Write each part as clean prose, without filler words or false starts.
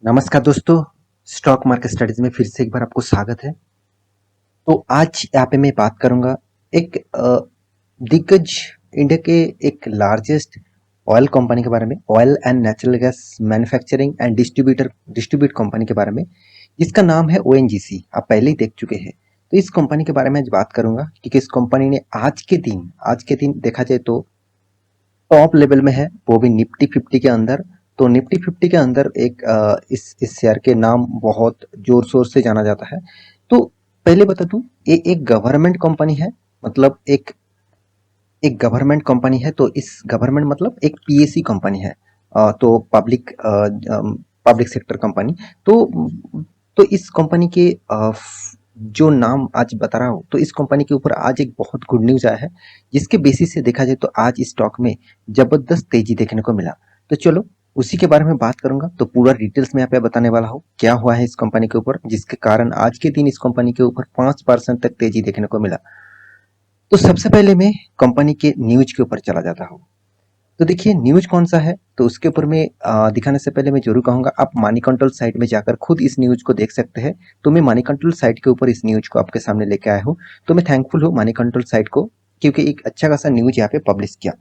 नमस्कार दोस्तों, stock market studies में फिर से एक बार आपको स्वागत है। तो आज यहाँ पे मैं बात करूंगा एक दिग्गज इंडिया के एक लार्जेस्ट ऑयल कंपनी के बारे में, oil and natural gas manufacturing and distribute company के बारे में, जिसका नाम है ओएनजीसी। आप पहले ही देख चुके हैं। तो इस कंपनी के बारे में आज बात करूंगा क्योंकि इस कंपनी ने आज के दिन देखा जाए तो टॉप लेवल में है, वो भी निफ्टी 50 के अंदर। तो निफ्टी 50 के अंदर एक इस शेयर के नाम बहुत जोर शोर से जाना जाता है। तो पहले बता दूं, ये एक गवर्नमेंट कंपनी है। मतलब एक एक गवर्नमेंट कंपनी है। तो इस गवर्नमेंट मतलब एक पीएससी कंपनी है। तो पब्लिक सेक्टर कंपनी। तो तो इस कंपनी के जो नाम आज बता रहा हूँ, तो इस कंपनी के ऊपर आज एक बहुत गुड न्यूज आया है, जिसके बेसिस से देखा जाए तो आज इस स्टॉक में जबरदस्त तेजी देखने को मिला। तो चलो उसी के बारे में बात करूंगा। तो पूरा डिटेल्स में यहाँ पे बताने वाला हूँ क्या हुआ है इस कंपनी के ऊपर, जिसके कारण आज के दिन इस कंपनी के ऊपर 5% तक तेजी देखने को मिला। तो सबसे पहले मैं कंपनी के न्यूज के ऊपर चला जाता हूँ। तो देखिए न्यूज कौन सा है, तो उसके ऊपर मैं दिखाने से पहले मैं जरूर कहूंगा आप मनी कंट्रोल साइट में जाकर खुद इस न्यूज को देख सकते हैं। तो मैं मनी कंट्रोल साइट के ऊपर इस न्यूज को आपके सामने लेके आया हूँ। तो मैं थैंकफुल हूँ मनी कंट्रोल साइट को, क्योंकि एक अच्छा खासा न्यूज यहाँ पे पब्लिश किया।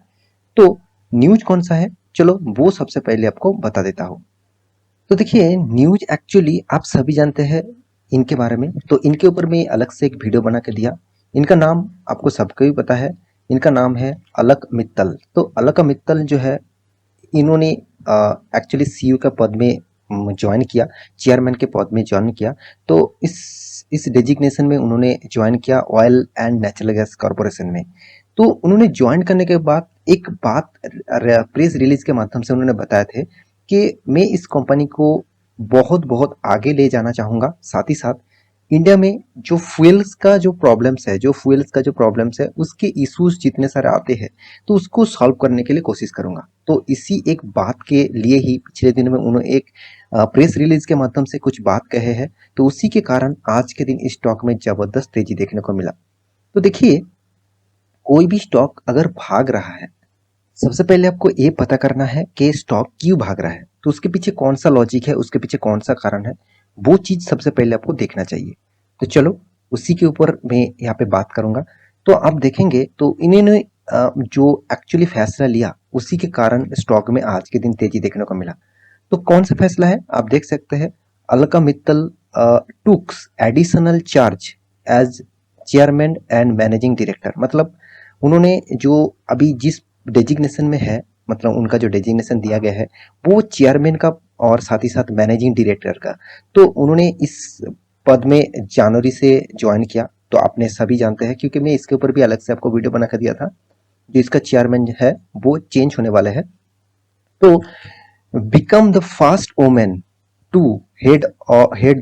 तो न्यूज कौन सा है, चलो वो सबसे पहले आपको बता देता हूँ। तो देखिए न्यूज एक्चुअली आप सभी जानते हैं इनके बारे में। तो इनके ऊपर मैं अलग से एक वीडियो बना के दिया। इनका नाम आपको सबको भी पता है। इनका नाम है अलक मित्तल। तो अलक मित्तल जो है, इन्होंने एक्चुअली सीईओ का पद में ज्वाइन किया, चेयरमैन के पद में ज्वाइन किया। तो इस डेजिग्नेशन में उन्होंने ज्वाइन किया oil and natural gas corporation में। तो उन्होंने ज्वाइन करने के बाद एक बात प्रेस रिलीज के माध्यम से उन्होंने बताया थे कि मैं इस कंपनी को बहुत बहुत आगे ले जाना चाहूँगा। साथ ही साथ इंडिया में जो फ्यूल्स का जो प्रॉब्लम्स है उसके इश्यूज जितने सारे आते हैं, तो उसको सॉल्व करने के लिए कोशिश करूँगा। तो इसी एक बात के लिए ही पिछले दिनों में उन्होंने एक प्रेस रिलीज के माध्यम से कुछ बात कहे हैं। तो उसी के कारण आज के दिन इस स्टॉक में जबरदस्त तेजी देखने को मिला। तो देखिए, कोई भी स्टॉक अगर भाग रहा है, सबसे पहले आपको ये पता करना है कि स्टॉक क्यों भाग रहा है। तो उसके पीछे कौन सा लॉजिक है, उसके पीछे कौन सा कारण है, वो चीज सबसे पहले आपको देखना चाहिए। तो चलो उसी के ऊपर मैं यहाँ पे बात करूंगा। तो आप देखेंगे तो इन्होंने जो एक्चुअली फैसला लिया, उसी के कारण स्टॉक में आज के दिन तेजी देखने को मिला। तो कौन सा फैसला है आप देख सकते हैं। Alka Mittal takes additional charge as chairman and managing director. मतलब उन्होंने जो अभी जिस डेजिग्नेशन में है, मतलब उनका जो डेजिग्नेशन दिया गया है वो चेयरमैन का और साथ ही साथ मैनेजिंग डायरेक्टर का। तो उन्होंने इस पद में जनवरी से ज्वाइन किया। तो आपने सभी जानते हैं, क्योंकि मैं इसके ऊपर भी अलग से आपको वीडियो बना कर दिया था। जो इसका चेयरमैन है वो चेंज होने वाला है। तो become the first woman to head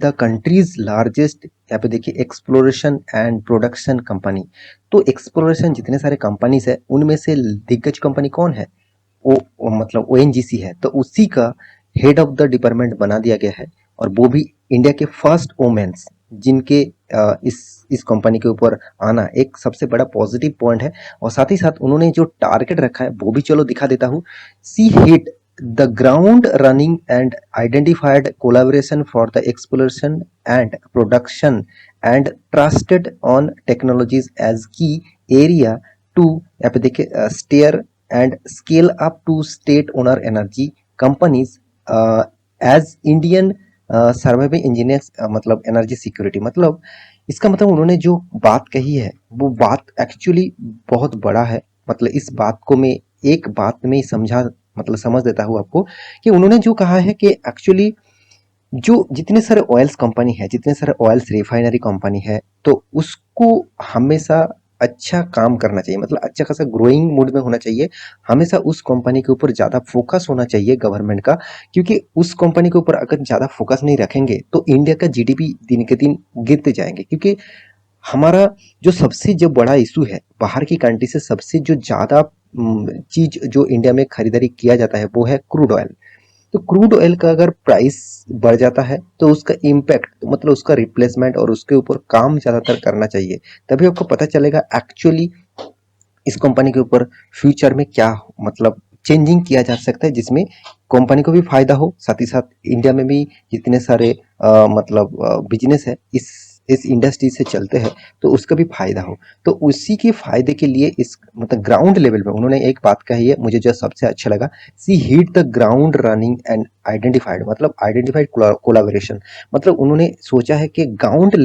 the country's largest, यहाँ पे देखिए, एक्सप्लोरेशन एंड प्रोडक्शन कंपनी। तो एक्सप्लोरेशन जितने सारे कंपनीज है उनमें से दिग्गज कंपनी कौन है, वो मतलब ओएनजीसी है। तो उसी का हेड ऑफ द डिपार्टमेंट बना दिया गया है, और वो भी इंडिया के फर्स्ट वोमेन्स, जिनके इस कंपनी के ऊपर आना एक सबसे बड़ा पॉजिटिव पॉइंट है। और साथ ही साथ उन्होंने जो टारगेट रखा है वो भी चलो दिखा देता हूँ। सी hit the ground running and identified collaboration for the exploration and production and trusted on technologies as key area to, यहाँ पे देखिए, steer and scale up to state owner energy companies as Indian surviving engineers, मतलब energy security. मतलब इसका मतलब उन्होंने जो बात कही है वो बात एक्चुअली बहुत बड़ा है। मतलब इस बात को मैं एक बात में ही समझ देता हूँ आपको, कि उन्होंने जो कहा है कि एक्चुअली जो जितने सारे ऑयल्स कंपनी है, जितने सारे ऑयल्स रिफाइनरी कंपनी है, तो उसको हमेशा अच्छा काम करना चाहिए, मतलब अच्छा खासा ग्रोइंग मूड में होना चाहिए। हमेशा उस कंपनी के ऊपर ज़्यादा फोकस होना चाहिए गवर्नमेंट का, क्योंकि उस कंपनी के ऊपर अगर ज़्यादा फोकस नहीं रखेंगे तो इंडिया का जीडीपी दिन के दिन गिरते जाएंगे। क्योंकि हमारा जो बड़ा इशू है, बाहर की कंट्री से सबसे जो ज़्यादा चीज जो इंडिया में खरीदारी किया जाता है वो है क्रूड ऑयल। तो क्रूड ऑयल का अगर प्राइस बढ़ जाता है तो उसका इम्पैक्ट, मतलब उसका रिप्लेसमेंट और उसके ऊपर काम ज़्यादातर करना चाहिए। तभी आपको पता चलेगा एक्चुअली इस कंपनी के ऊपर फ्यूचर में क्या, मतलब चेंजिंग किया जा सकता है, जिसमें कंपनी को भी फायदा हो, साथ ही साथ इंडिया में भी जितने सारे मतलब बिजनेस है इस इंडस्ट्री से चलते हैं, तो उसका भी फायदा हो। तो उसी के फायदे के लिए इस मतलब ग्राउंड लेवल पे उन्होंने एक बात कही है, मुझे जो सबसे अच्छा लगा, see hit the ground running and identified, मतलब आइडेंटिफाइड कोलाबोरेशन। मतलब उन्होंने सोचा है कि ग्राउंड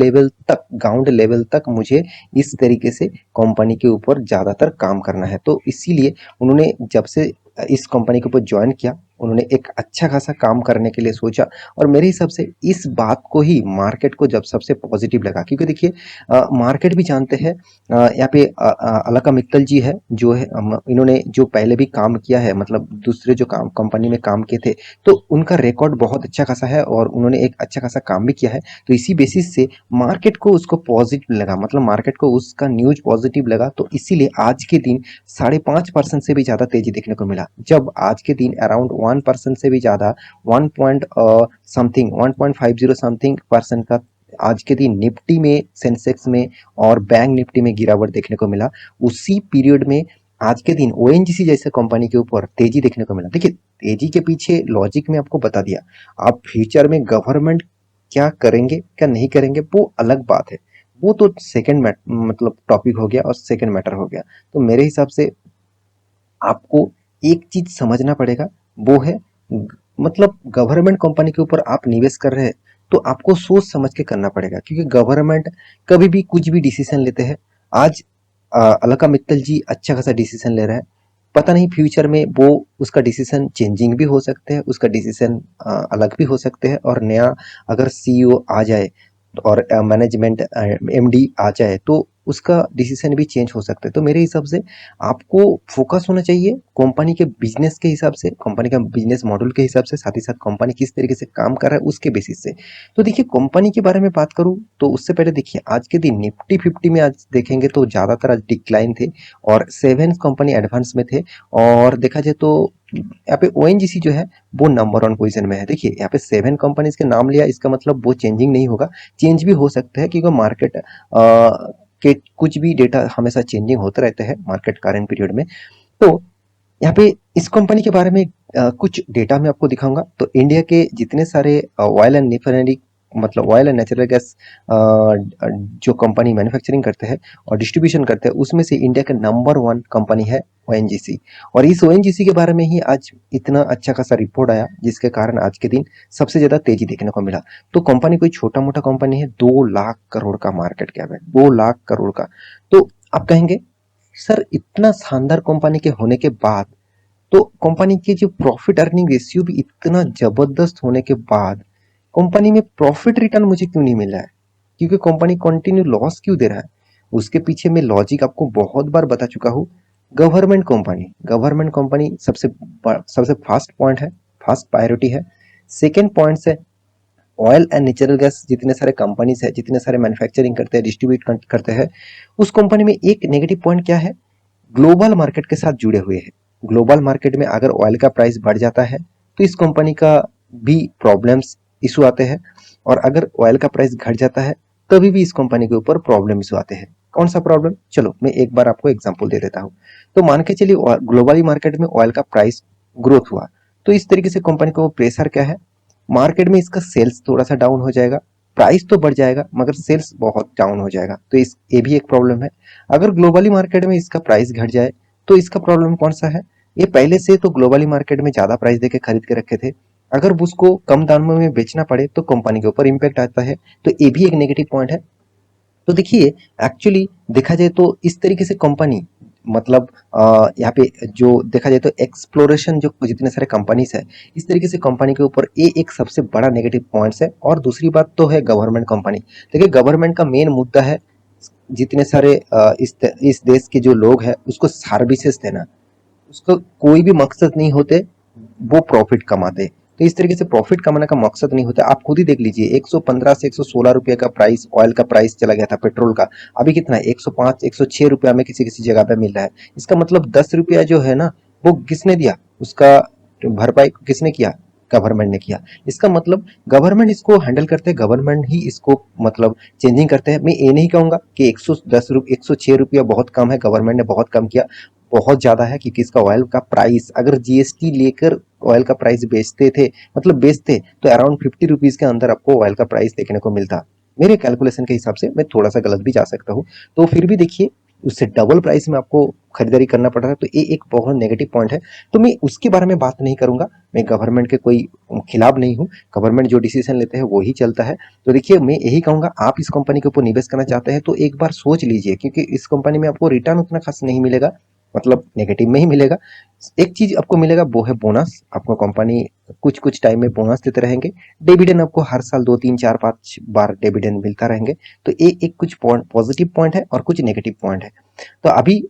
लेवल तक मुझे इस तरीके से कंपनी के ऊपर ज्यादातर काम करना है। तो इसीलिए उन्होंने जब से इस कंपनी के ऊपर ज्वाइन किया, उन्होंने एक अच्छा खासा काम करने के लिए सोचा। और मेरे हिसाब से इस बात को ही मार्केट को जब सबसे पॉजिटिव लगा, क्योंकि देखिए मार्केट भी जानते हैं, यहाँ पे अलका मित्तल जी है जो है, इन्होंने जो पहले भी काम किया है, मतलब दूसरे जो काम कंपनी में काम किए थे, तो उनका रिकॉर्ड बहुत अच्छा खासा है और उन्होंने एक अच्छा खासा काम भी किया है। तो इसी बेसिस से मार्केट को उसको पॉजिटिव लगा, मतलब मार्केट को उसका न्यूज पॉजिटिव लगा, तो इसीलिए आज के दिन 5.5% से भी ज्यादा तेजी देखने को मिला। जब आज के दिन अराउंड 1% से भी ज्यादा 1 पॉइंट समथिंग 1.50 समथिंग परसेंट का आज के दिन निफ्टी में, सेंसेक्स में और बैंक निफ्टी में गिरावट देखने को मिला। उसी पीरियड में आज के दिन ओएनजीसी जैसे कंपनी के ऊपर तेजी देखने को मिला। देखिए तेजी के पीछे लॉजिक में आपको बता दिया। आप फ्यूचर में गवर्नमेंट क्या करेंगे क्या नहीं करेंगे वो अलग बात है, वो तो सेकंड मतलब टॉपिक हो गया और सेकंड मैटर हो गया। तो मेरे हिसाब से आपको एक चीज समझना पड़ेगा, वो है मतलब गवर्नमेंट कंपनी के ऊपर आप निवेश कर रहे हैं तो आपको सोच समझ के करना पड़ेगा, क्योंकि गवर्नमेंट कभी भी कुछ भी डिसीजन लेते हैं। आज अलका मित्तल जी अच्छा खासा डिसीजन ले रहे हैं, पता नहीं फ्यूचर में वो उसका डिसीजन चेंजिंग भी हो सकते हैं, उसका डिसीजन अलग भी हो सकते हैं, और नया अगर सीईओ आ जाए और मैनेजमेंट एमडी आ जाए तो उसका डिसीजन भी चेंज हो सकता है। तो मेरे हिसाब से आपको फोकस होना चाहिए कंपनी के बिजनेस के हिसाब से, कंपनी का बिजनेस मॉडल के हिसाब से, साथ ही साथ कंपनी किस तरीके से काम कर रहा है उसके बेसिस से। तो देखिए कंपनी के बारे में बात करूं तो उससे पहले देखिए आज के दिन निफ्टी 50 में आज देखेंगे तो ज्यादातर आज डिक्लाइन थे और 7 कंपनी एडवांस में थे। और देखा जाए तो यहाँ पे ओएनजीसी जो है वो नंबर 1 पोजीशन में है। देखिए यहाँ पे 7 कंपनीज के नाम लिया, इसका मतलब वो चेंजिंग नहीं होगा, चेंज भी हो सकता है क्योंकि मार्केट के कुछ भी डेटा हमेशा चेंजिंग होते रहते हैं मार्केट करंट पीरियड में। तो यहाँ पे इस कंपनी के बारे में कुछ डेटा मैं आपको दिखाऊंगा। तो इंडिया के जितने सारे ऑयल एंड रिफाइनरी, मतलब ऑयल एंड नेचुरल गैस जो कंपनी मैन्युफैक्चरिंग करते हैं और डिस्ट्रीब्यूशन करते हैं, उसमें से इंडिया का नंबर 1 कंपनी है ओएनजीसी। और इस ओएनजीसी के बारे में ही आज इतना अच्छा खासा रिपोर्ट आया, जिसके कारण आज के दिन सबसे ज्यादा तेजी देखने को मिला। तो कंपनी कोई छोटा मोटा कंपनी है, 2 लाख करोड़ का मार्केट कैप है, 2 लाख करोड़ का। तो आप कहेंगे सर इतना शानदार कंपनी के होने के बाद, तो कंपनी की जो प्रॉफिट अर्निंग रेशियो भी इतना जबरदस्त होने के बाद कंपनी में प्रॉफिट रिटर्न मुझे क्यों नहीं मिल रहा है, क्योंकि कंपनी कंटिन्यू लॉस क्यों दे रहा है? उसके पीछे मैं लॉजिक आपको बहुत बार बता चुका हूँ। गवर्नमेंट कंपनी सबसे फास्ट पॉइंट है, फास्ट प्रायोरिटी है। सेकेंड पॉइंट है ऑयल एंड नेचुरल गैस, जितने सारे कंपनीज है, जितने सारे मैन्युफैक्चरिंग करते हैं, डिस्ट्रीब्यूट करते हैं, उस कंपनी में एक नेगेटिव पॉइंट क्या है, ग्लोबल मार्केट के साथ जुड़े हुए हैं। ग्लोबल मार्केट में अगर ऑयल का प्राइस बढ़ जाता है तो इस कंपनी का भी प्रॉब्लम्स इशू आते हैं, और अगर ऑयल का प्राइस घट जाता है तभी भी इस कंपनी के ऊपर प्रॉब्लम इशू आते हैं। कौन सा प्रॉब्लम, चलो मैं एक बार आपको एग्जांपल दे देता हूँ। तो मान के चलिए ग्लोबली मार्केट में ऑयल का प्राइस ग्रोथ हुआ, तो इस तरीके से कंपनी को प्रेशर क्या है, मार्केट में इसका सेल्स थोड़ा सा डाउन हो जाएगा, प्राइस तो बढ़ जाएगा मगर सेल्स बहुत डाउन हो जाएगा, तो इस ये भी एक प्रॉब्लम है। अगर ग्लोबली मार्केट में इसका प्राइस घट जाए तो इसका प्रॉब्लम कौन सा है, ये पहले से तो ग्लोबली मार्केट में ज्यादा प्राइस देके खरीद के रखे थे, अगर उसको कम दामों में बेचना पड़े तो कंपनी के ऊपर इम्पैक्ट आता है, तो ये भी एक नेगेटिव पॉइंट है। तो देखिए एक्चुअली देखा जाए तो इस तरीके से कंपनी मतलब यहाँ पे जो देखा जाए तो एक्सप्लोरेशन जो जितने सारे कंपनीज है, इस तरीके से कंपनी के ऊपर ये एक सबसे बड़ा नेगेटिव पॉइंट्स है। और दूसरी बात तो है गवर्नमेंट कंपनी। देखिए गवर्नमेंट का मेन मुद्दा है जितने सारे इस देश के जो लोग हैं उसको सर्विसेज देना, उसका कोई भी मकसद नहीं होते वो प्रॉफिट कमाते। तो इस तरीके से प्रॉफिट कमाने का मकसद नहीं होता। आप खुद ही देख लीजिए 115 से 116 रुपए का प्राइस ऑयल का प्राइस चला गया था पेट्रोल का, अभी कितना है 105 106 रुपया में किसी किसी जगह पे मिल रहा है। इसका मतलब 10 रुपया जो है ना वो किसने दिया, उसका भरपाई किसने किया, गवर्नमेंट ने किया। इसका मतलब गवर्नमेंट इसको हैंडल करते हैं, गवर्नमेंट ही इसको मतलब चेंजिंग करते हैं। मैं ये नहीं कहूंगा कि 110 रुपये 106 रुपया बहुत कम है, गवर्नमेंट ने बहुत कम किया, बहुत ज़्यादा है, क्योंकि इसका ऑयल का प्राइस अगर जीएसटी लेकर ऑयल का प्राइस बेचते थे, मतलब बेचते, तो अराउंड 50 रुपीज़ के अंदर आपको ऑयल का प्राइस देखने को मिलता। मेरे कैलकुलेशन के हिसाब से, मैं थोड़ा सा गलत भी जा सकता हूँ, तो फिर भी देखिए उससे डबल प्राइस में आपको खरीदारी करना पड़ रहा है, तो ये एक बहुत नेगेटिव पॉइंट है। तो मैं उसके बारे में बात नहीं करूंगा, मैं गवर्नमेंट के कोई खिलाफ नहीं हूँ, गवर्नमेंट जो डिसीजन लेते हैं वो ही चलता है। तो देखिए मैं यही कहूंगा, आप इस कंपनी के ऊपर निवेश करना चाहते हैं तो एक बार सोच लीजिए, क्योंकि इस कंपनी में आपको रिटर्न उतना खास नहीं मिलेगा, मतलब नेगेटिव में ही मिलेगा। एक चीज आपको मिलेगा वो है बोनस, आपको कंपनी कुछ कुछ टाइम में बोनस देते रहेंगे। डिविडेंड आपको हर साल 2 3 4 5 बार डिविडेंड मिलता रहेंगे। तो ये एक कुछ पॉइंट पॉजिटिव पॉइंट है और कुछ नेगेटिव पॉइंट है। तो अभी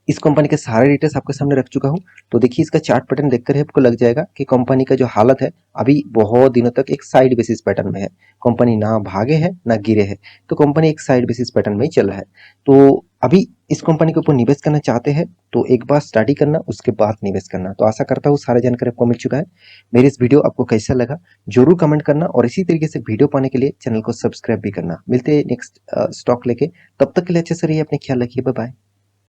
इस कंपनी के सारे डिटेल्स आपके सामने रख चुका हूँ। तो देखिए इसका चार्ट पैटर्न देखकर ही आपको लग जाएगा कि कंपनी का जो हालत है अभी बहुत दिनों तक एक साइड बेसिस पैटर्न में है। कंपनी ना भागे है ना गिरे है, तो कंपनी एक साइड बेसिस पैटर्न में ही चल रहा है। तो अभी इस कंपनी के ऊपर निवेश करना चाहते हैं तो एक बार स्टडी करना, उसके बाद निवेश करना। तो आशा करता हूँ सारा जानकारी आपको मिल चुका है। मेरी इस वीडियो आपको कैसा लगा जरूर कमेंट करना, और इसी तरीके से वीडियो पाने के लिए चैनल को सब्सक्राइब भी करना। मिलते हैं नेक्स्ट स्टॉक लेके, तब तक के लिए अच्छे से रहिए, अपने ख्याल रखिए, बाय बाय।